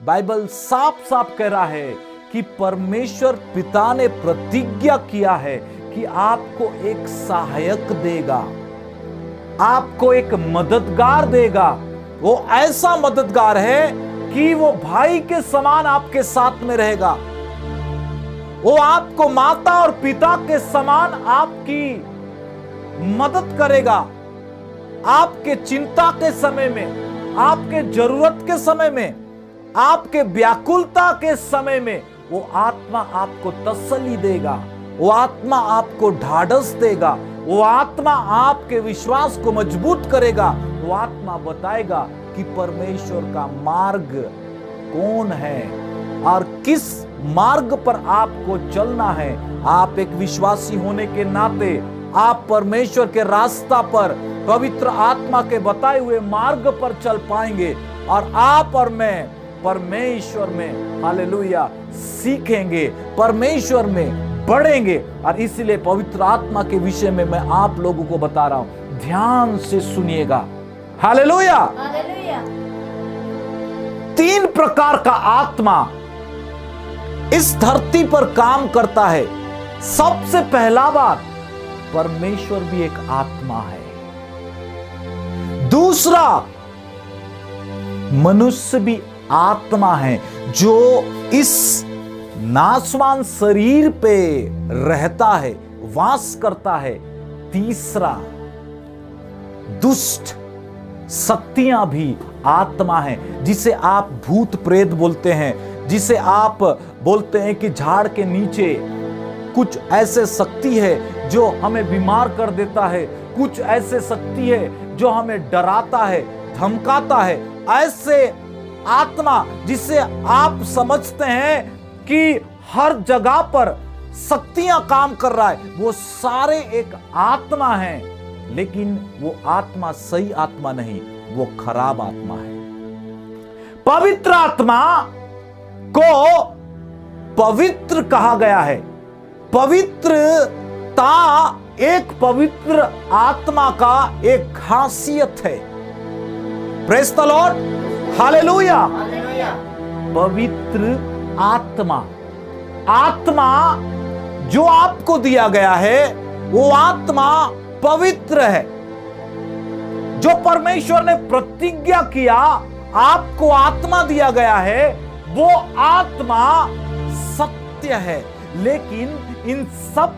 Bible साफ साफ कह रहा है कि परमेश्वर पिता ने प्रतिज्ञा किया है कि आपको एक सहायक देगा, आपको एक मददगार देगा। वो ऐसा मददगार है कि वो भाई के समान आपके साथ में रहेगा। वो आपको माता और पिता के समान आपकी मदद करेगा। आपके चिंता के समय में, आपके जरूरत के समय में, आपके व्याकुलता के समय में वो आत्मा आपको तसल्ली देगा। वो आत्मा आपको ढाढ़स देगा। वो आत्मा आपके विश्वास को मजबूत करेगा। वो आत्मा बताएगा कि परमेश्वर का मार्ग कौन है और किस मार्ग पर आपको चलना है। आप एक विश्वासी होने के नाते आप परमेश्वर के रास्ता पर, पवित्र आत्मा के बताए हुए मार्ग पर चल पाएंगे और आप और मैं परमेश्वर में, हालेलुया, सीखेंगे, परमेश्वर में बढ़ेंगे। और इसलिए पवित्र आत्मा के विषय में मैं आप लोगों को बता रहा हूं, ध्यान से सुनिएगा। हालेलुया। हालेलुया। 3 प्रकार का आत्मा इस धरती पर काम करता है। सबसे पहला बात, परमेश्वर भी एक आत्मा है। दूसरा, मनुष्य भी आत्मा है जो इस नासवान शरीर पे रहता है, वास करता है। तीसरा, दुष्ट शक्तियां भी आत्मा है, जिसे आप भूत प्रेत बोलते हैं, जिसे आप बोलते हैं कि झाड़ के नीचे कुछ ऐसे शक्ति है जो हमें बीमार कर देता है, कुछ ऐसे शक्ति है जो हमें डराता है, धमकाता है। ऐसे आत्मा जिसे आप समझते हैं कि हर जगह पर शक्तियां काम कर रहा है, वो सारे एक आत्मा हैं, लेकिन वो आत्मा सही आत्मा नहीं, वो खराब आत्मा है। पवित्र आत्मा को पवित्र कहा गया है। पवित्रता एक पवित्र आत्मा का एक खासियत है। Praise the Lord, hallelujah. Hallelujah. पवित्र आत्मा, आत्मा जो आपको दिया गया है वो आत्मा पवित्र है। जो परमेश्वर ने प्रतिज्ञा किया आपको आत्मा दिया गया है, वो आत्मा सत्य है। लेकिन इन सब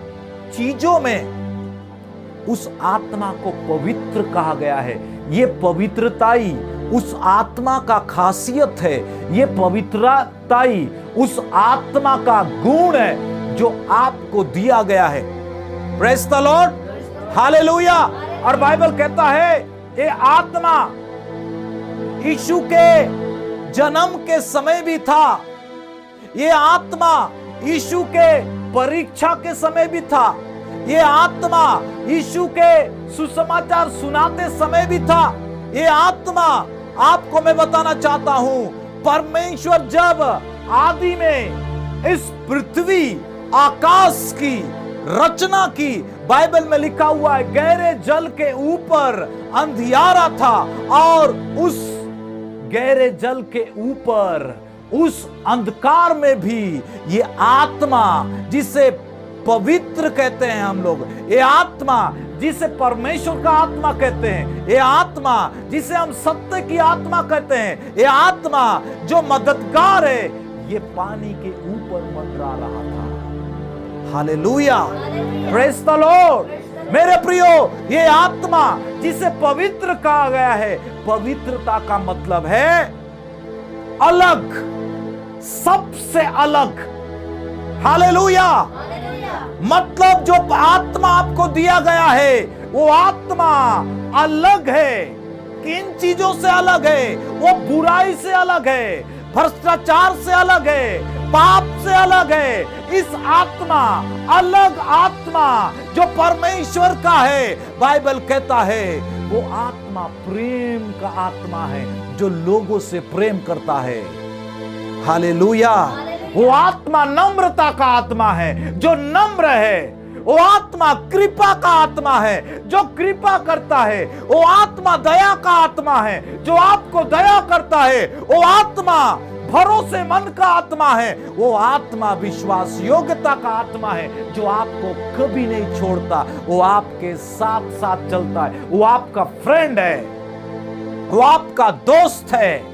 चीजों में उस आत्मा को पवित्र कहा गया है। ये पवित्रताई उस आत्मा का खासियत है। ये पवित्रताई उस आत्मा का गुण है जो आपको दिया गया है। Praise the Lord, hallelujah. और बाइबल कहता है ये आत्मा यीशु के जन्म के समय भी था। ये आत्मा यीशु के परीक्षा के समय भी था। ये आत्मा यीशु के सुसमाचार सुनाते समय भी था। ये आत्मा, आपको मैं बताना चाहता हूं, परमेश्वर जब आदि में इस पृथ्वी आकाश की रचना की, बाइबल में लिखा हुआ है गहरे जल के ऊपर अंधियारा था और उस गहरे जल के ऊपर उस अंधकार में भी ये आत्मा जिसे पवित्र कहते हैं हम लोग, ये आत्मा जिसे परमेश्वर का आत्मा कहते हैं, ये आत्मा जिसे हम सत्य की आत्मा कहते हैं, ये आत्मा जो मददगार है, ये पानी के ऊपर मंडरा रहा था। Hallelujah, praise the Lord. मेरे प्रियो, ये आत्मा जिसे पवित्र कहा गया है, पवित्रता का मतलब है अलग, सबसे अलग। हालेलुया। मतलब जो आत्मा आपको दिया गया है वो आत्मा अलग है। किन चीजों से अलग है? वो बुराई से अलग है, भ्रष्टाचार से अलग है, पाप से अलग है। इस आत्मा, अलग आत्मा जो परमेश्वर का है, बाइबल कहता है वो आत्मा प्रेम का आत्मा है, जो लोगों से प्रेम करता है। हालेलुया। वो आत्मा नम्रता का आत्मा है, जो नम्र है। वो आत्मा कृपा का आत्मा है, जो कृपा करता है। वो आत्मा दया का आत्मा है, जो आपको दया करता है। वो आत्मा भरोसेमंद का आत्मा है, वो आत्मा विश्वास योग्यता का आत्मा है, जो आपको कभी नहीं छोड़ता, वो आपके साथ साथ चलता है, वो आपका फ्रेंड है, वो आपका दोस्त है।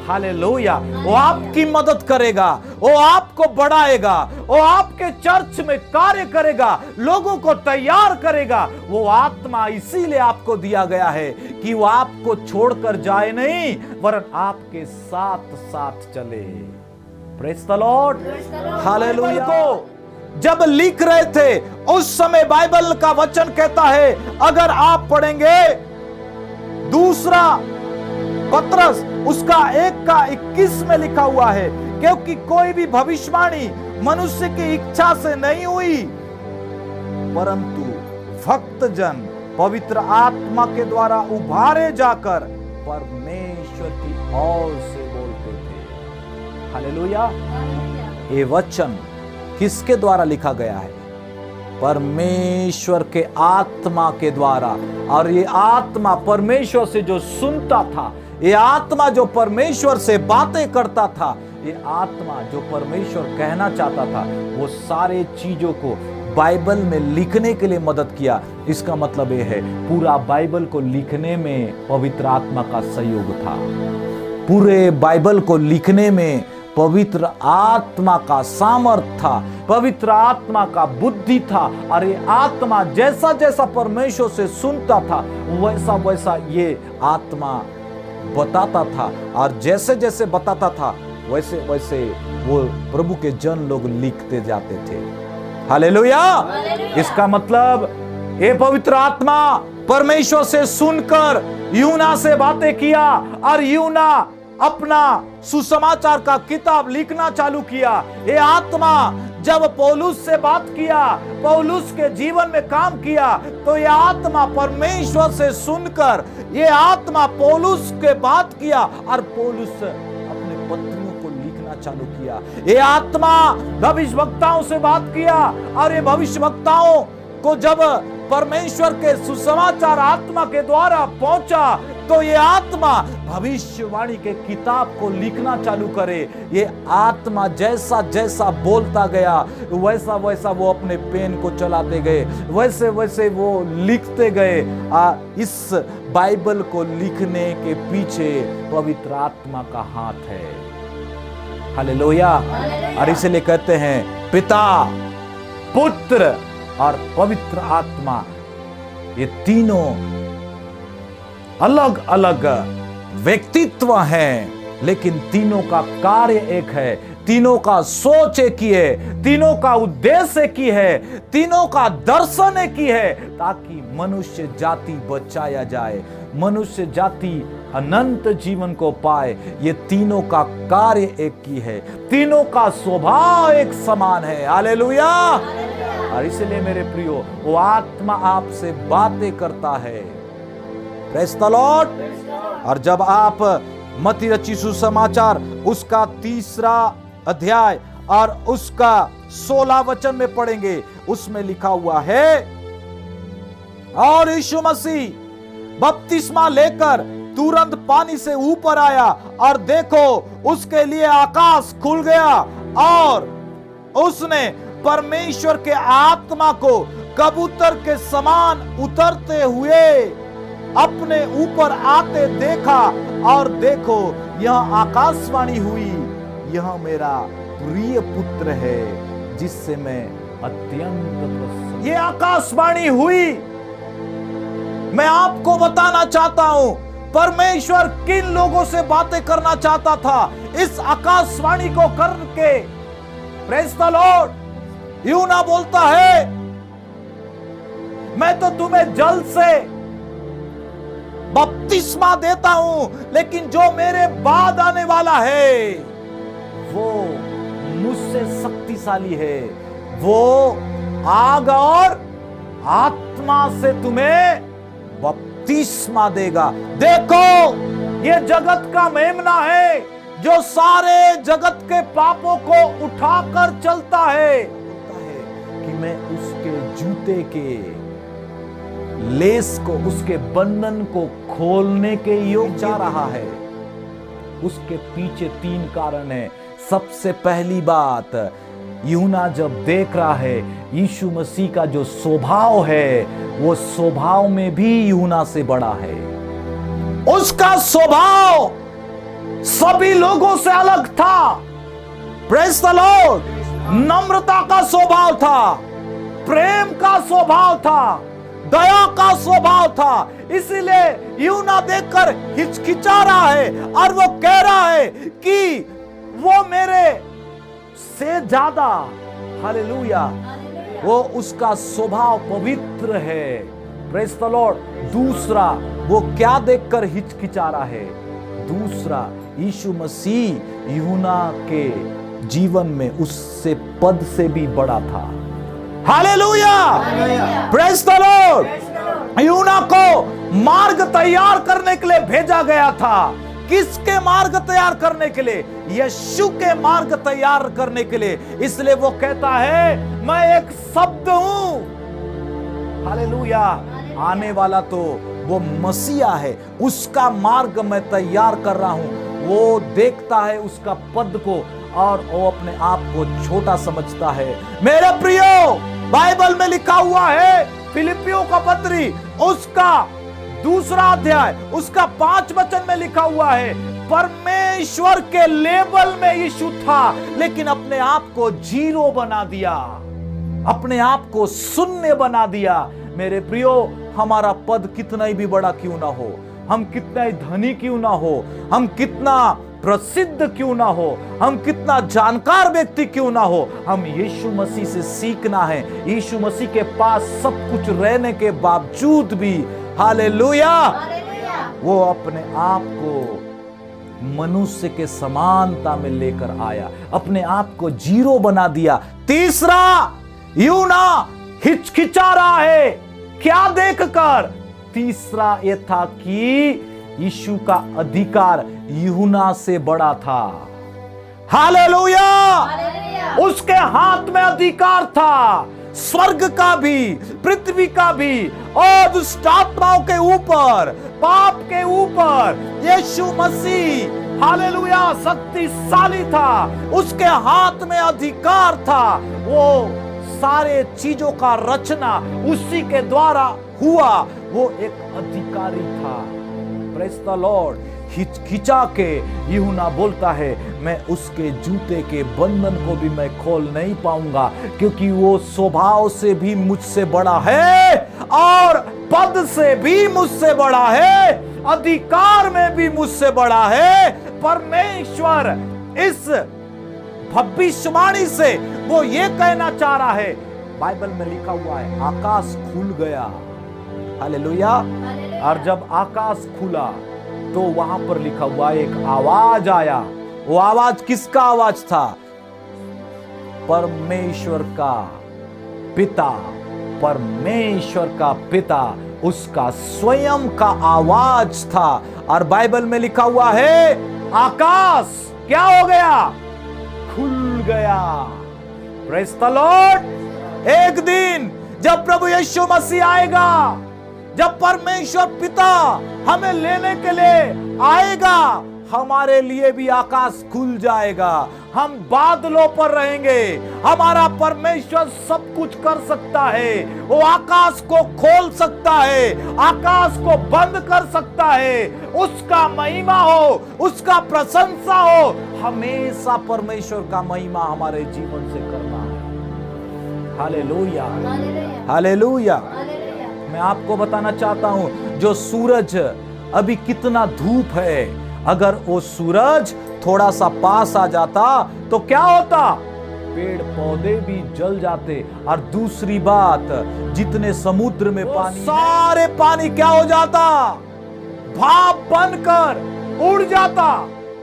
हालेलुया। वो आपकी मदद करेगा, वो आपको बढ़ाएगा, वो आपके चर्च में कार्य करेगा, लोगों को तैयार करेगा। वो आत्मा इसीलिए आपको दिया गया है कि वो आपको छोड़कर जाए नहीं, वरन आपके साथ साथ चले। Praise the Lord. हालेलुया। को जब लिख रहे थे उस समय बाइबल का वचन कहता है, अगर आप पढ़ेंगे दूसरा पत्रस उसका 1:21 में लिखा हुआ है, क्योंकि कोई भी भविष्यवाणी मनुष्य की इच्छा से नहीं हुई, परंतु भक्त जन पवित्र आत्मा के द्वारा उभारे जाकर परमेश्वर की ओर से बोलते थे। हालेलुया। ये वचन किसके द्वारा लिखा गया है? परमेश्वर के आत्मा के द्वारा। और ये आत्मा परमेश्वर से जो सुनता था, ये आत्मा जो परमेश्वर से बातें करता था, ये आत्मा जो परमेश्वर कहना चाहता था, वो सारे चीजों को बाइबल में लिखने के लिए मदद किया। इसका मतलब ये है, पूरा बाइबल को लिखने में पवित्र आत्मा का सहयोग था। पूरे बाइबल को लिखने में पवित्र आत्मा का सामर्थ था, पवित्र आत्मा का बुद्धि था। और ये आत्मा जैसा जैसा परमेश्वर से सुनता था, वैसा वैसा ये आत्मा बताता था, और जैसे जैसे बताता था वैसे वैसे वो प्रभु के जन लोग लिखते जाते थे। हालेलुया। इसका मतलब ये पवित्र आत्मा परमेश्वर से सुनकर यूना से बातें किया, और यूना अपना सुसमाचार का किताब लिखना चालू किया। ये आत्मा जब पौलुस से बात किया, पौलुस के जीवन में काम किया, तो ये आत्मा परमेश्वर से सुनकर ये आत्मा पौलुस के बात किया, और पौलुस अपने पत्नियों को लिखना चालू किया। ये आत्मा भविष्यवक्ताओं से बात किया, और ये भविष्यवक्ताओं को जब परमेश्वर के सुसमाचार आत्मा के द्वारा पहुंचा, तो ये आत्मा भविष्यवाणी के किताब को लिखना चालू करे। ये आत्मा जैसा जैसा बोलता गया, वैसा वैसा वो अपने पेन को चलाते गए, वैसे वैसे वो लिखते गए। इस बाइबल को लिखने के पीछे पवित्र आत्मा का हाथ है। हालेलुया। और इसलिए कहते हैं पिता, पुत्र और पवित्र आत्मा, ये तीनों अलग अलग व्यक्तित्व हैं, लेकिन तीनों का कार्य एक है, तीनों का सोच एक ही है, तीनों का उद्देश्य एक ही है, तीनों का दर्शन एक ही है, ताकि मनुष्य जाति बचाया जाए, मनुष्य जाति अनंत जीवन को पाए। ये तीनों का कार्य एक ही है, तीनों का स्वभाव एक समान है। हालेलुया। और इसलिए मेरे प्रियो, वो आत्मा आपसे बातें करता है। Praise the Lord. और जब आप मत्ती रचित सुसमाचार उसका 3 अध्याय और उसका 16 वचन में पढ़ेंगे, उसमें लिखा हुआ है, और यीशु मसीह बपतिस्मा लेकर तुरंत पानी से ऊपर आया, और देखो उसके लिए आकाश खुल गया, और उसने परमेश्वर के आत्मा को कबूतर के समान उतरते हुए अपने ऊपर आते देखा, और देखो यह आकाशवाणी हुई, यह मेरा प्रिय पुत्र है जिससे मैं अत्यंत प्रसन्न। ये आकाशवाणी हुई। मैं आपको बताना चाहता हूं, परमेश्वर किन लोगों से बातें करना चाहता था इस आकाशवाणी को करके। Praise the Lord. यूना बोलता है, मैं तो तुम्हें जल से बपतिस्मा देता हूं, लेकिन जो मेरे बाद आने वाला है वो मुझसे शक्तिशाली है, वो आग और आत्मा से तुम्हें बपतिस्मा देगा। देखो ये जगत का मेमना है जो सारे जगत के पापों को उठाकर चलता है कि मैं उसके जूते के लेस को, उसके बंधन को खोलने के योग जा रहा है। उसके पीछे 3 कारण है। सबसे पहली बात, यूहन्ना जब देख रहा है यीशु मसीह का जो स्वभाव है, वो स्वभाव में भी यूहन्ना से बड़ा है। उसका स्वभाव सभी लोगों से अलग था। Praise the Lord. नम्रता का स्वभाव था, प्रेम का स्वभाव था, दया का स्वभाव था। इसीलिए यूहन्ना देखकर हिचकिचा रहा है और वो कह रहा है कि वो मेरे से ज्यादा, हालेलुया, वो उसका स्वभाव पवित्र है। Praise the Lord. दूसरा, वो क्या देखकर हिचकिचा रहा है? दूसरा, यीशु मसीह यूहन्ना के जीवन में उससे पद से भी बड़ा था। Hallelujah, praise the Lord. यूहन्ना को मार्ग तैयार करने के लिए भेजा गया था। किसके मार्ग तैयार करने के लिए? यीशु के मार्ग तैयार करने के लिए। इसलिए वो कहता है मैं एक शब्द हूं। हालेलुया। आने वाला तो वो मसीहा है, उसका मार्ग मैं तैयार कर रहा हूं। वो देखता है उसका पद को और वो अपने आप को छोटा समझता है। मेरे प्रियो, बाइबल में लिखा हुआ है, फिलिपियों का पत्री उसका 2 अध्याय उसका 5 वचन में लिखा हुआ है, परमेश्वर के लेवल में यीशु था, लेकिन अपने आप को 0 बना दिया, अपने आप को शून्य बना दिया। मेरे प्रियो, हमारा पद कितना ही भी बड़ा क्यों ना हो, हम कितना ही धनी क्यों ना हो, हम कितना प्रसिद्ध क्यों ना हो, हम कितना जानकार व्यक्ति क्यों ना हो, हम यीशु मसीह से सीखना है। यीशु मसीह के पास सब कुछ रहने के बावजूद भी, हालेलुया, वो अपने आप को मनुष्य के समानता में लेकर आया, अपने आप को 0 बना दिया। तीसरा, यूहन्ना हिचकिचा रहा है, क्या देखकर? तीसरा ये था कि यीशु का अधिकार यूहन्ना से बड़ा था। हालेलुया। उसके हाथ में अधिकार था, स्वर्ग का भी, पृथ्वी का भी, और दुष्ट आत्माओं के ऊपर, पाप के ऊपर। यीशु मसीह, हालेलुया, शक्तिशाली था, उसके हाथ में अधिकार था। वो सारे चीजों का रचना उसी के द्वारा हुआ, वो एक अधिकारी था। Praise the Lord. हिचकिचा के यूहन्ना बोलता है, मैं उसके जूते के बंधन को भी मैं खोल नहीं पाऊंगा, क्योंकि वो स्वभाव से भी मुझसे बड़ा है और पद से भी मुझसे बड़ा है, अधिकार में भी मुझसे बड़ा है। परमेश्वर इस भविष्यवाणी से वो ये कहना चाह रहा है। बाइबल में लिखा हुआ है, आकाश खुल गया। हालेलुया। और जब आकाश खुला तो वहां पर लिखा हुआ एक आवाज आया। वो आवाज किसका आवाज था? परमेश्वर का पिता, परमेश्वर का पिता, उसका स्वयं का आवाज था। और बाइबल में लिखा हुआ है, आकाश क्या हो गया? खुल गया। Praise the Lord. एक दिन जब प्रभु यीशु मसीह आएगा, जब परमेश्वर पिता हमें लेने के लिए आएगा, हमारे लिए भी आकाश खुल जाएगा। हम बादलों पर रहेंगे। हमारा परमेश्वर सब कुछ कर सकता है। वो आकाश को खोल सकता है, आकाश को बंद कर सकता है। उसका महिमा हो, उसका प्रशंसा हो। हमेशा परमेश्वर का महिमा हमारे जीवन से करना है। Hallelujah, hallelujah. मैं आपको बताना चाहता हूं, जो सूरज अभी कितना धूप है, अगर वो सूरज थोड़ा सा पास आ जाता तो क्या होता? पेड़ पौधे भी जल जाते। और दूसरी बात, जितने समुद्र में पानी, सारे पानी क्या हो जाता? भाप बनकर उड़ जाता।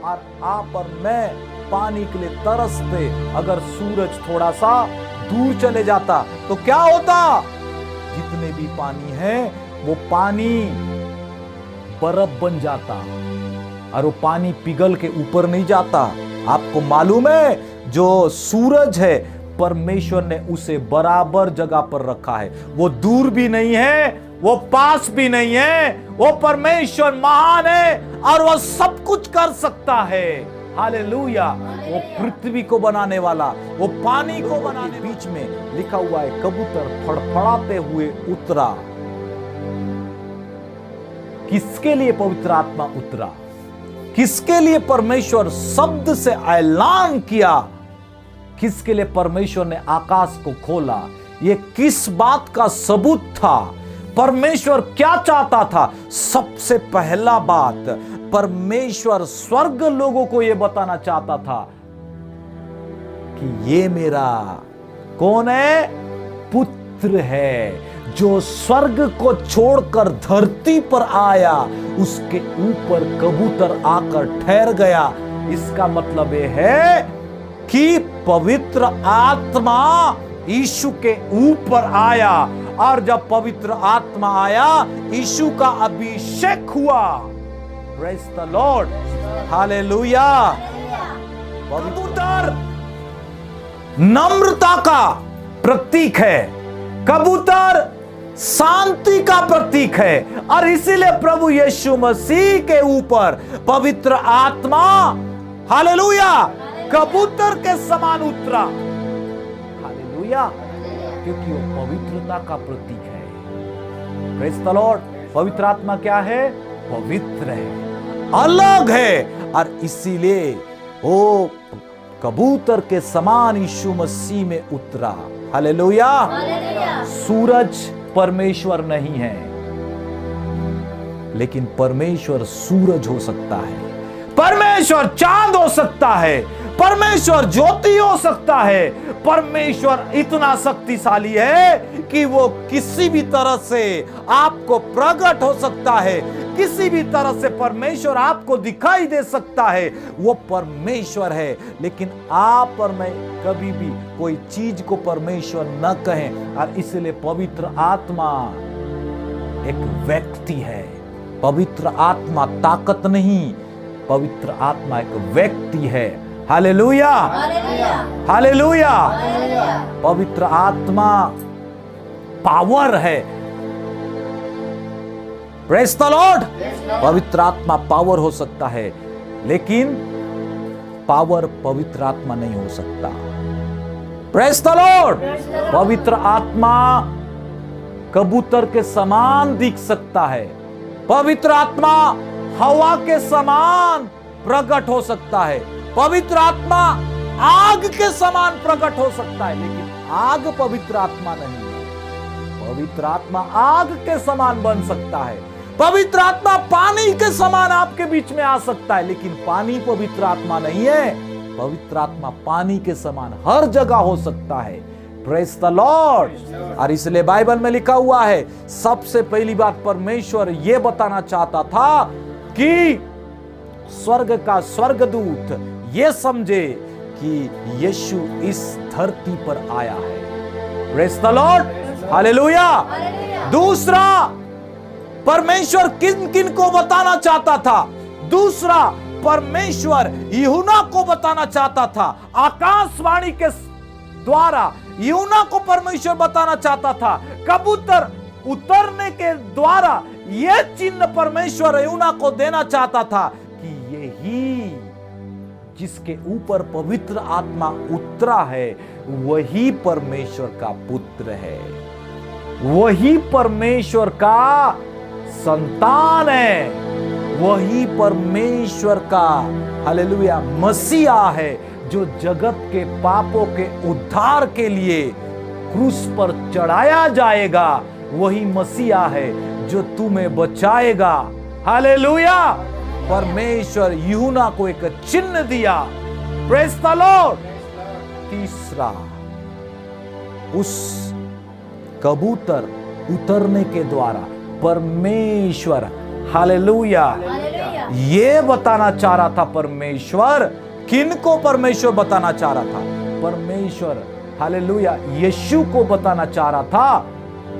और आप और मैं पानी के लिए तरसते। अगर सूरज थोड़ा सा दूर चले जाता तो क्या होता? जितने भी पानी है वो पानी बर्फ बन जाता और वो पानी पिघल के ऊपर नहीं जाता। आपको मालूम है, जो सूरज है परमेश्वर ने उसे बराबर जगह पर रखा है। वो दूर भी नहीं है, वो पास भी नहीं है। वो परमेश्वर महान है और वो सब कुछ कर सकता है। हालेलुया। वो पृथ्वी को बनाने वाला, वो पानी को बनाने, बीच में लिखा हुआ है कबूतर फड़फड़ाते हुए उतरा। किसके लिए पवित्र आत्मा उतरा? किसके लिए परमेश्वर शब्द से ऐलान किया? किसके लिए परमेश्वर ने आकाश को खोला? यह किस बात का सबूत था? परमेश्वर क्या चाहता था? सबसे पहला बात, परमेश्वर स्वर्ग लोगों को यह बताना चाहता था कि ये मेरा कौन है? पुत्र है, जो स्वर्ग को छोड़कर धरती पर आया। उसके ऊपर कबूतर आकर ठहर गया। इसका मतलब यह है कि पवित्र आत्मा यीशु के ऊपर आया, और जब पवित्र आत्मा आया, यीशु का अभिषेक हुआ। Praise the Lord, hallelujah. कबूतर नम्रता का प्रतीक है, कबूतर शांति का प्रतीक है, और इसीलिए प्रभु यीशु मसीह के ऊपर पवित्र आत्मा, हालेलुया, कबूतर के समान उतरा। हालेलुया, क्योंकि वो पवित्रता का प्रतीक है। Praise the Lord. पवित्र आत्मा क्या है? पवित्र है, अलग है, और इसीलिए वो कबूतर के समान यीशु मसीह में उतरा। हालेलुया। सूरज परमेश्वर नहीं है, लेकिन परमेश्वर सूरज हो सकता है, परमेश्वर चांद हो सकता है, परमेश्वर ज्योति हो सकता है। परमेश्वर इतना शक्तिशाली है कि वो किसी भी तरह से आपको प्रकट हो सकता है, किसी भी तरह से परमेश्वर आपको दिखाई दे सकता है। वो परमेश्वर है। लेकिन आप और मैं कभी भी कोई चीज को परमेश्वर न कहें, और इसलिए पवित्र आत्मा एक व्यक्ति है। पवित्र आत्मा ताकत नहीं, पवित्र आत्मा एक व्यक्ति है। Hallelujah, hallelujah. पवित्र आत्मा पावर है। Praise the Lord. पवित्र आत्मा पावर हो सकता है, लेकिन पावर पवित्र आत्मा नहीं हो सकता। Praise the Lord. पवित्र आत्मा कबूतर के समान दिख सकता है, पवित्र आत्मा हवा के समान प्रकट हो सकता है, पवित्र आत्मा आग के समान प्रकट हो सकता है, लेकिन आग पवित्र आत्मा नहीं है। पवित्र आत्मा आग के समान बन सकता है, पवित्र आत्मा पानी के समान आपके बीच में आ सकता है, लेकिन पानी पवित्र आत्मा नहीं है। पवित्र आत्मा पानी के समान हर जगह हो सकता है। Praise the Lord. और इसलिए बाइबल में लिखा हुआ है, सबसे पहली बात परमेश्वर यह बताना चाहता था कि स्वर्ग का स्वर्गदूत ये समझे कि यीशु इस धरती पर आया है। Praise the Lord, hallelujah. दूसरा, परमेश्वर किन किन को बताना चाहता था? दूसरा, परमेश्वर यूहन्ना को बताना चाहता था। आकाशवाणी के द्वारा यूहन्ना को परमेश्वर बताना चाहता था। कबूतर उतरने के द्वारा यह चिन्ह परमेश्वर यूहन्ना को देना चाहता था कि यही जिसके ऊपर पवित्र आत्मा उतरा है, वही परमेश्वर का पुत्र है, वही परमेश्वर का संतान है, वही परमेश्वर का, हालेलुया, मसीहा है, जो जगत के पापों के उद्धार के लिए क्रूस पर चढ़ाया जाएगा। वही मसीहा है जो तुम्हें बचाएगा। हालेलुया। परमेश्वर यूहन्ना को एक चिन्ह दिया। Praise the Lord. तीसरा, उस कबूतर उतरने के द्वारा परमेश्वर, हालेलुया, ये बताना चाह रहा था। परमेश्वर किन को परमेश्वर बताना चाह रहा था? परमेश्वर, हालेलुया, यीशु को बताना चाह रहा था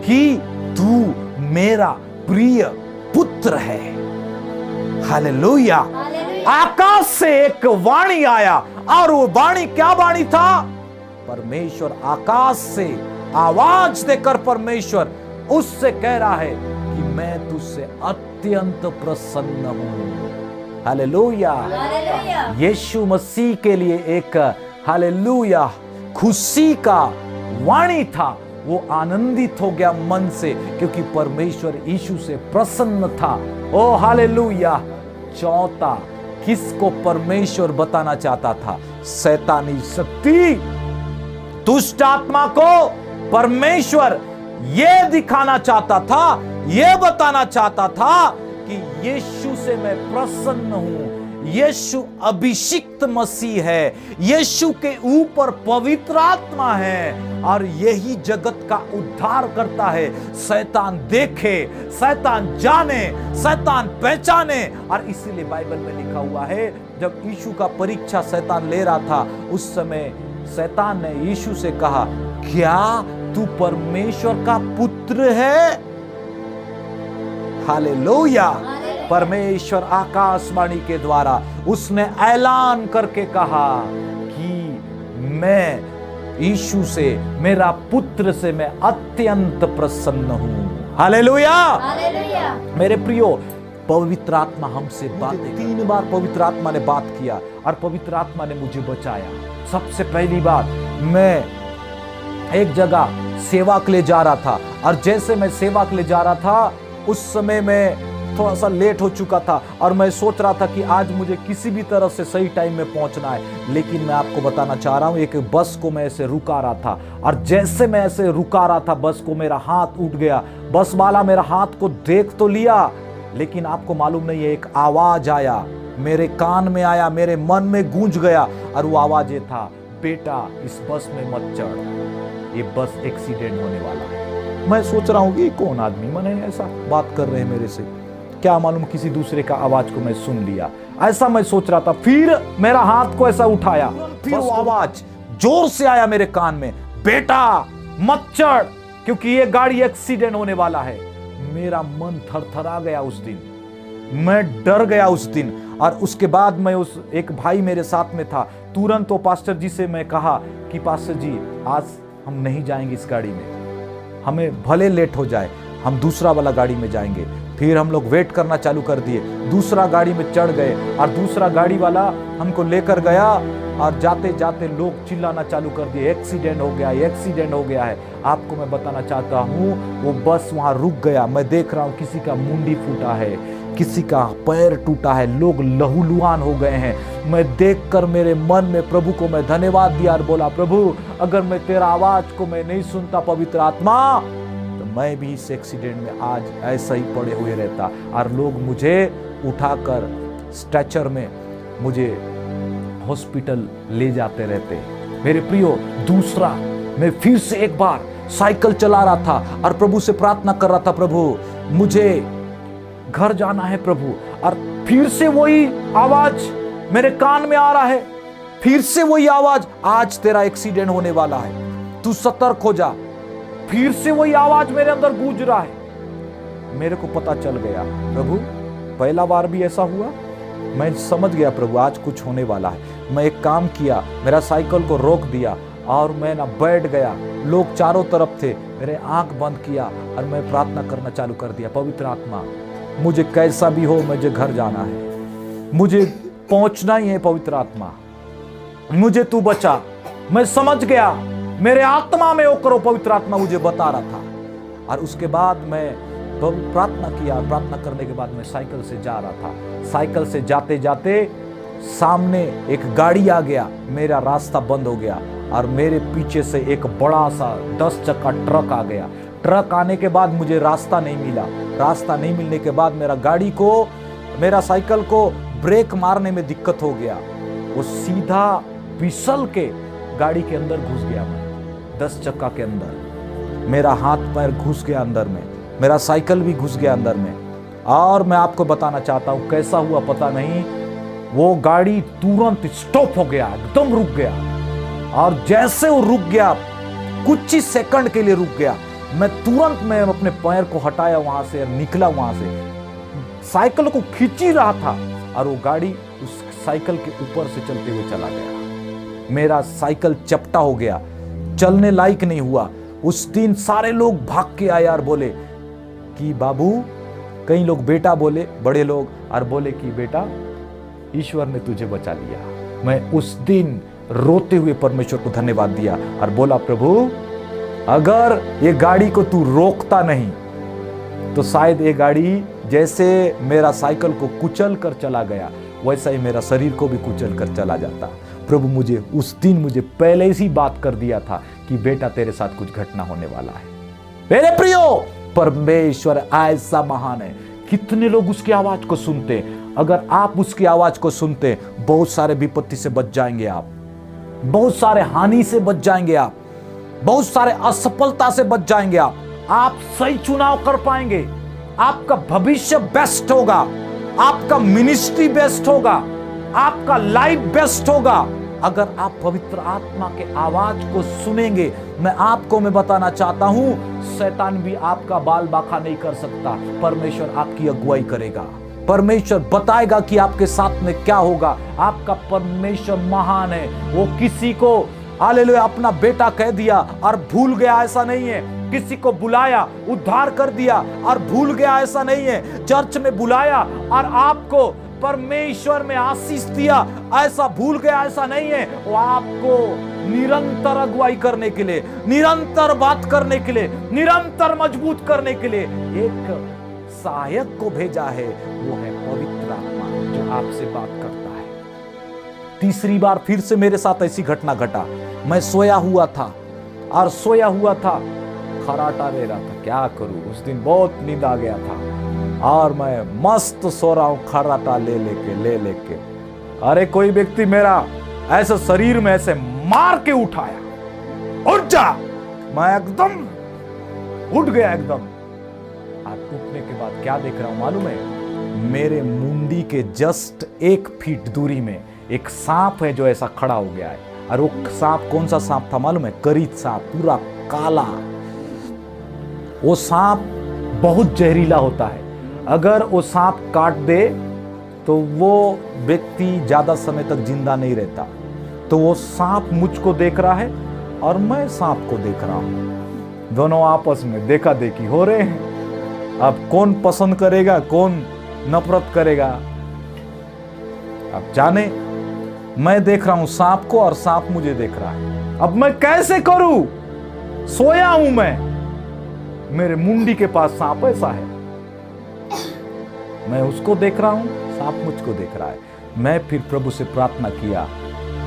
कि तू मेरा प्रिय पुत्र है। हालेलुया। आकाश से एक वाणी आया, और वो वाणी क्या वाणी था? परमेश्वर आकाश से आवाज देकर परमेश्वर उससे कह रहा है कि मैं तुझसे अत्यंत प्रसन्न हूं। हालेलुया। यीशु मसीह के लिए एक हालेलुया खुशी का वाणी था। वो आनंदित हो गया मन से, क्योंकि परमेश्वर यीशु से प्रसन्न था। ओ हालेलुया। चौथा, किसको परमेश्वर बताना चाहता था? शैतानी शक्ति, दुष्ट आत्मा को परमेश्वर यह दिखाना चाहता था, यह बताना चाहता था कि यीशु से मैं प्रसन्न हूं। यीशु अभिषिक्त मसीह है, यीशु के ऊपर पवित्र आत्मा है और यही जगत का उद्धार करता है। शैतान देखे, शैतान जाने, शैतान पहचाने। और इसीलिए बाइबल में लिखा हुआ है, जब यीशु का परीक्षा शैतान ले रहा था, उस समय शैतान ने यीशु से कहा, क्या तू परमेश्वर का पुत्र है? हालेलुया। परमेश्वर आकाशवाणी के द्वारा उसने ऐलान करके कहा कि मैं यीशु से, मेरा पुत्र से मैं अत्यंत प्रसन्न हूं। हालेलुया। मेरे प्रियो, पवित्र आत्मा हमसे बातें, 3 बार पवित्र आत्मा ने बात किया और पवित्र आत्मा ने मुझे बचाया। सबसे पहली बात, मैं एक जगह सेवा के लिए जा रहा था और जैसे मैं सेवा के लिए जा रहा था, उस समय मैं थोड़ा सा लेट हो चुका था और मैं सोच रहा था कि आज मुझे किसी भी तरह से सही टाइम में पहुंचना है। लेकिन मैं आपको बताना चाह रहा हूं, एक बस को मैं ऐसे रुका रहा था और जैसे मैं ऐसे रुका रहा था बस को, मेरा हाथ उठ गया। बस वाला मेरा हाथ को देख तो लिया, लेकिन आपको मालूम नहीं है, एक आवाज आया, मेरे कान में आया, मेरे मन में गूंज गया और वो आवाज ये था, बेटा इस बस में मत चढ़, ये बस एक्सीडेंट होने वाला है। मैं सोच रहा हूं कि कौन आदमी मने ऐसा बात कर रहे हैं मेरे से, क्या मालूम किसी दूसरे का आवाज को मैं सुन लिया, ऐसा मैं सोच रहा था। फिर मेरा हाथ को ऐसा उठाया, फिर वो आवाज जोर से आया मेरे कान में, बेटा मत चढ़, क्योंकि ये गाड़ी एक्सीडेंट होने वाला है। मेरा मन थरथरा गया उस दिन, मैं डर गया उस दिन। और उसके बाद मैं उस एक भाई मेरे साथ में था, तुरंत वो पास्टर जी से मैं कहा कि पास्टर जी आज हम नहीं जाएंगे इस गाड़ी में, हमें भले लेट हो जाए, हम दूसरा वाला गाड़ी में जाएंगे। फिर हम लोग वेट करना चालू कर दिए, दूसरा गाड़ी में चढ़ गए और दूसरा गाड़ी वाला हमको लेकर गया और जाते जाते लोग चिल्लाना चालू कर दिए, एक्सीडेंट हो गया, एक्सीडेंट हो गया है। आपको मैं बताना चाहता हूँ, वो बस वहाँ रुक गया। मैं देख रहा हूँ किसी का मुंडी फूटा है, किसी का पैर टूटा है, लोग लहूलुहान हो गए हैं। मैं देखकर मेरे मन में प्रभु को मैं धन्यवाद दिया और बोला, प्रभु अगर मैं तेरा आवाज को मैं नहीं सुनता पवित्र आत्मा, तो मैं भी इस एक्सीडेंट में आज ऐसा ही पड़े हुए रहता और लोग मुझे उठाकर स्ट्रेचर में मुझे हॉस्पिटल ले जाते रहते। मेरे प्रियो, दूसरा, मैं फिर से एक बार साइकिल चला रहा था और प्रभु से प्रार्थना कर रहा था, प्रभु मुझे घर जाना है प्रभु। और फिर से वही आवाज मेरे कान में आ रहा है, फिर से वही आवाज, आज तेरा एक्सीडेंट होने वाला है, तू सतर्क हो जा। फिर से वही आवाज मेरे अंदर गूंज रहा है। मेरे को पता चल गया, प्रभु पहला बार भी ऐसा हुआ, मैं समझ गया प्रभु आज कुछ होने वाला है। मैं एक काम किया, मेरा साइकिल को रोक दिया और मैं ना बैठ गया। लोग चारों तरफ थे, मेरे आंख बंद किया और मैं प्रार्थना करना चालू कर दिया, पवित्र आत्मा मुझे कैसा भी हो मुझे घर जाना है, मुझे पहुंचना ही है, पवित्र आत्मा मुझे तू बचा। मैं समझ गया, मेरे आत्मा में होकर पवित्र आत्मा मुझे बता रहा था। और उसके बाद मैं प्रार्थना किया, प्रार्थना करने के बाद मैं साइकिल से जा रहा था। साइकिल से जाते जाते सामने एक गाड़ी आ गया, मेरा रास्ता बंद हो गया और मेरे पीछे से एक बड़ा सा 10 चक्का ट्रक आ गया। ट्रक आने के बाद मुझे रास्ता नहीं मिला। रास्ता नहीं मिलने के बाद मेरा साइकिल को ब्रेक मारने में दिक्कत हो गया। वो सीधा फिसल के गाड़ी के अंदर घुस गया। मैं 10 चक्का के अंदर मेरा हाथ पैर घुस गया अंदर में, मेरा साइकिल भी घुस गया अंदर में। और मैं आपको बताना चाहता हूं कैसा हुआ पता नहीं, वो गाड़ी तुरंत स्टॉप हो गया, एकदम रुक गया। और जैसे वो रुक गया, कुछ ही सेकंड के लिए रुक गया, मैं तुरंत मैं अपने पैर को हटाया वहां से, निकला वहां से, साइकिल को खींच ही रहा था और वो गाड़ी उस साइकिल के ऊपर से चलते हुए चला गया। मेरा साइकिल चपटा हो गया, चलने लायक नहीं हुआ। उस दिन सारे लोग भाग के आए और बोले कि बाबू, कई लोग बेटा बोले, बड़े लोग, और बोले कि बेटा ईश्वर ने तुझे बचा लिया। मैं उस दिन रोते हुए परमेश्वर को धन्यवाद दिया और बोला, प्रभु अगर ये गाड़ी को तू रोकता नहीं तो शायद ये गाड़ी जैसे मेरा साइकिल को कुचल कर चला गया वैसा ही मेरा शरीर को भी कुचल कर चला जाता। प्रभु मुझे उस दिन मुझे पहले से ही बात कर दिया था कि बेटा तेरे साथ कुछ घटना होने वाला है। मेरे प्रियो, परमेश्वर ऐसा महान है। कितने लोग उसकी आवाज को सुनते? अगर आप उसकी आवाज को सुनते, बहुत सारे विपत्ति से बच जाएंगे आप, बहुत सारे हानि से बच जाएंगे आप, बहुत सारे असफलता से बच जाएंगे आप सही चुनाव कर पाएंगे, आपका भविष्य बेस्ट होगा, आपका मिनिस्ट्री बेस्ट होगा, आपका लाइफ बेस्ट होगा अगर आप पवित्र आत्मा के आवाज को सुनेंगे। मैं बताना चाहता हूं, शैतान भी आपका बाल बांका नहीं कर सकता। परमेश्वर आपकी अगुवाई करेगा, परमेश्वर बताएगा कि आपके साथ में क्या होगा। आपका परमेश्वर महान है। वो किसी को हालेलुया अपना बेटा कह दिया और भूल गया, ऐसा नहीं है। किसी को बुलाया, उद्धार कर दिया और भूल गया, ऐसा नहीं है। चर्च में बुलाया और आपको परमेश्वर में आशीष दिया, ऐसा भूल गया, ऐसा नहीं है। वो आपको निरंतर अगुवाई करने के लिए, निरंतर बात करने के लिए, निरंतर मजबूत करने के लिए एक सहायक को भेजा है। वो है पवित्र आत्मा जो आपसे बात करता है। तीसरी बार फिर से मेरे साथ ऐसी घटना घटा। मैं सोया हुआ था और सोया हुआ था, खराटा ले रहा था, क्या करूं। उस दिन बहुत नींद आ गया था और मैं मस्त सो रहा हूं खराटा ले लेके। अरे कोई व्यक्ति मेरा ऐसे शरीर में ऐसे मार के उठाया, उठ जा। मैं एकदम उठ गया एकदम। और उठने के बाद क्या देख रहा हूं मालूम है? मेरे मुंडी के जस्ट 1 फीट दूरी में एक सांप है जो ऐसा खड़ा हो गया है। और वो सांप कौन सा सांप था मालूम है? करीत सांप, पूरा काला। वो सांप बहुत जहरीला होता है। अगर वो सांप काट दे तो वो व्यक्ति ज्यादा समय तक जिंदा नहीं रहता। तो वो सांप मुझको देख रहा है और मैं सांप को देख रहा हूं। दोनों आपस में देखा देखी हो रहे हैं। अब कौन पसंद करेगा, कौन नफरत करेगा, अब जाने। मैं देख रहा हूं सांप को और सांप मुझे देख रहा है। अब मैं कैसे करूं? सोया हूं मैं, मेरे मुंडी के पास सांप ऐसा है। मैं उसको देख रहा हूं, सांप मुझको देख रहा है। मैं फिर प्रभु से प्रार्थना किया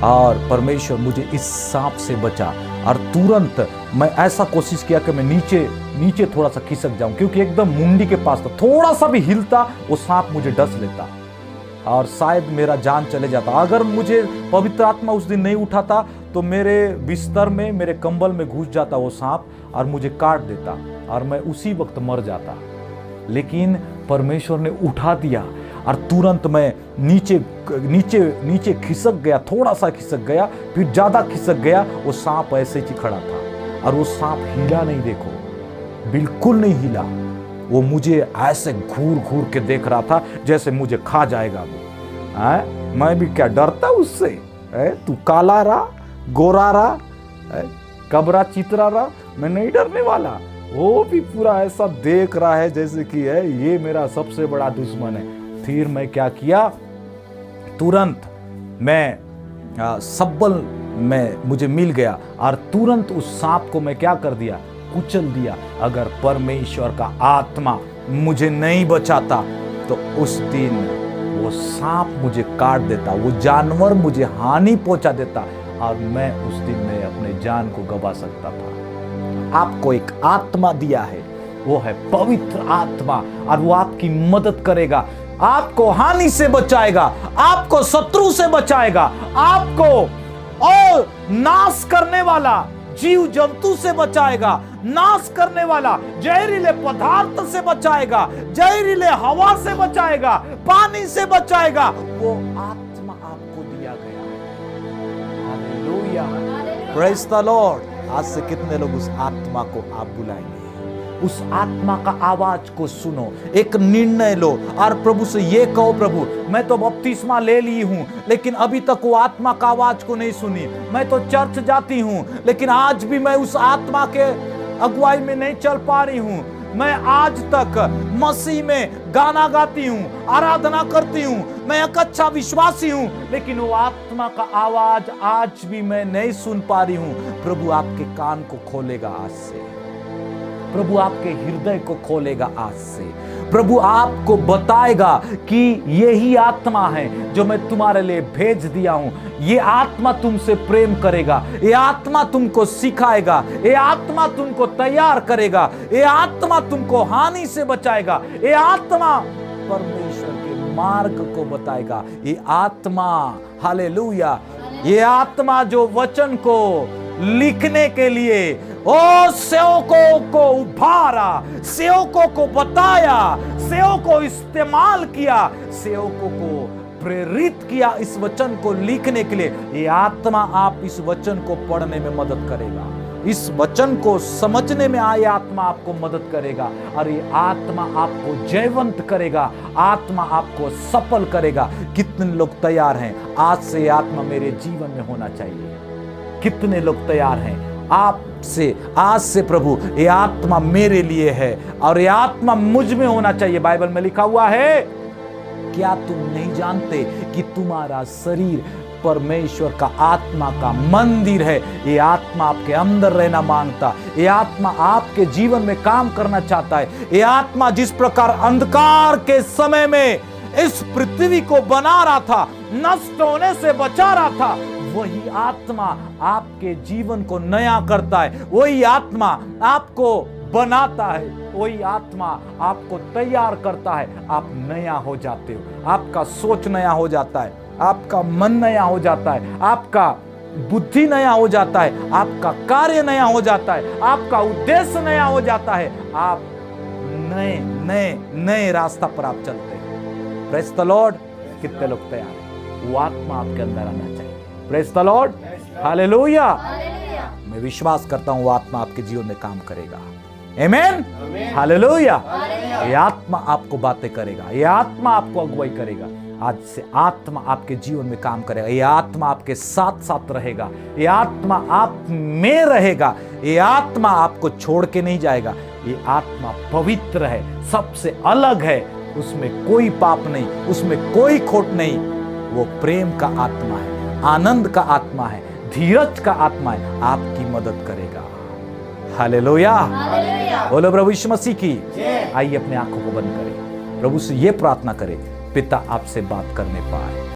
और परमेश्वर मुझे इस सांप से बचा। और तुरंत मैं ऐसा कोशिश किया कि मैं नीचे थोड़ा सा खिसक जाऊं, क्योंकि एकदम मुंडी के पास था। थोड़ा सा भी हिलता वो सांप मुझे डस लेता और शायद मेरा जान चले जाता। अगर मुझे पवित्र आत्मा उस दिन नहीं उठाता तो मेरे बिस्तर में, मेरे कंबल में घुस जाता वो सांप और मुझे काट देता और मैं उसी वक्त मर जाता। लेकिन परमेश्वर ने उठा दिया और तुरंत मैं नीचे खिसक गया, थोड़ा सा खिसक गया, फिर ज्यादा खिसक गया। वो सांप ऐसे ही खड़ा था और वो सांप हिला नहीं, देखो बिल्कुल नहीं हिला। वो मुझे ऐसे घूर घूर के देख रहा था जैसे मुझे खा जाएगा वो। मैं भी क्या डरता उससे? तू काला रहा, गोरा रहा, कबरा चितरा रहा, मैं नहीं डरने वाला। वो भी पूरा ऐसा देख रहा है जैसे कि ये मेरा सबसे बड़ा दुश्मन है। फिर मैं क्या किया, तुरंत मैं सब्बल में मुझे मिल गया और तुरंत उस सांप को मैं क्या कर दिया, कुचल दिया। अगर परमेश्वर का आत्मा मुझे नहीं बचाता तो उस दिन वो सांप मुझे काट देता, वो जानवर मुझे हानि पहुंचा देता और मैं उस दिन में अपने जान को गवा सकता था। आपको एक आत्मा दिया है, वो है पवित्र आत्मा, और वो आपकी मदद करेगा, आपको हानि से बचाएगा, आपको शत्रु से बचाएगा, आपको और नाश करने वाला जीव जंतु से बचाएगा, नाश करने वाला जहरीले पदार्थ से बचाएगा, जहरीले हवा से बचाएगा, पानी से बचाएगा। वो आत्मा आपको दिया गया है। Hallelujah, praise the Lord. आज से कितने लोग उस आत्मा को आप बुलाएंगे? उस आत्मा का आवाज को सुनो, एक निर्णय लो और प्रभु से ये कहो, प्रभु मैं तो बपतिस्मा ले ली हूं लेकिन अभी तक वो आत्मा का आवाज को नहीं सुनी। मैं तो चर्च जाती हूं लेकिन आज भी मैं उस आत्मा के अगुवाई में नहीं चल पा रही हूं। मैं आज तक मसीह में गाना गाती हूं, आराधना करती हूं, मैं एक अच्छा विश्वासी हूं, लेकिन वो आत्मा का आवाज आज भी मैं नहीं सुन पा रही हूं। प्रभु आपके कान को खोलेगा आज से, प्रभु आपके हृदय को खोलेगा आज से। प्रभु आपको बताएगा कि यही आत्मा है जो मैं तुम्हारे लिए भेज दिया हूं। ये आत्मा तुमसे प्रेम करेगा, ये आत्मा तुमको सिखाएगा, ये आत्मा तुमको तैयार करेगा, ये आत्मा तुमको हानि से बचाएगा, ये आत्मा परमेश्वर के मार्ग को बताएगा। ये आत्मा, हालेलुया, ये आत्मा जो वचन को लिखने के लिए ओ सेवकों को उभारा, सेवकों को बताया, सेवकों को इस्तेमाल किया, सेवकों को प्रेरित किया इस वचन को लिखने के लिए। ये आत्मा आप इस वचन को पढ़ने में मदद करेगा, इस वचन को समझने में आए आत्मा आपको मदद करेगा, और ये आत्मा आपको जयवंत करेगा, आत्मा आपको सफल करेगा। कितने लोग तैयार हैं आज से आत्मा मेरे जीवन में होना चाहिए? कितने लोग तैयार हैं आपसे आज से, प्रभु ये आत्मा मेरे लिए है और ये आत्मा मुझ में होना चाहिए? बाइबल में लिखा हुआ है, क्या तुम नहीं जानते कि तुम्हारा शरीर परमेश्वर का आत्मा का मंदिर है? ये आत्मा आपके अंदर रहना मांगता, ये आत्मा आपके जीवन में काम करना चाहता है। ये आत्मा जिस प्रकार अंधकार के समय में इस पृथ्वी को बना रहा था, नष्ट होने से बचा रहा था, वही आत्मा आपके जीवन को नया करता है, वही आत्मा आपको बनाता है, वही आत्मा आपको तैयार करता है। आप नया हो जाते हो, आपका सोच नया हो जाता है, आपका मन नया हो जाता है, आपका बुद्धि नया हो जाता है, आपका कार्य नया हो जाता है, आपका उद्देश्य नया हो जाता है। आप नए नए नए रास्ता पर आप चलते हैं। Praise the Lord. कितने लोग तैयार हैं? वो आत्मा आपके अंदर आना चाहिए। Praise the Lord, hallelujah. मैं विश्वास करता हूं वो आत्मा आपके जीवन में काम करेगा। आमेन, हालेलुया। ये आत्मा आपको बातें करेगा, ये आत्मा आपको अगुवाई करेगा। आज से आत्मा आपके जीवन में काम करेगा, ये आत्मा आपके साथ साथ रहेगा, ये आत्मा आप में रहेगा, ये आत्मा आपको छोड़ के नहीं जाएगा। ये आत्मा पवित्र है, सबसे अलग है, उसमें कोई पाप नहीं, उसमें कोई खोट नहीं। वो प्रेम का आत्मा है, आनंद का आत्मा है, धीरज का आत्मा है, आपकी मदद करेगा। हालेलुया, बोलो प्रभु यीशु मसीह की। आइए अपने आंखों को बंद करें, प्रभु से ये प्रार्थना करें, पिता आपसे बात करने पाए।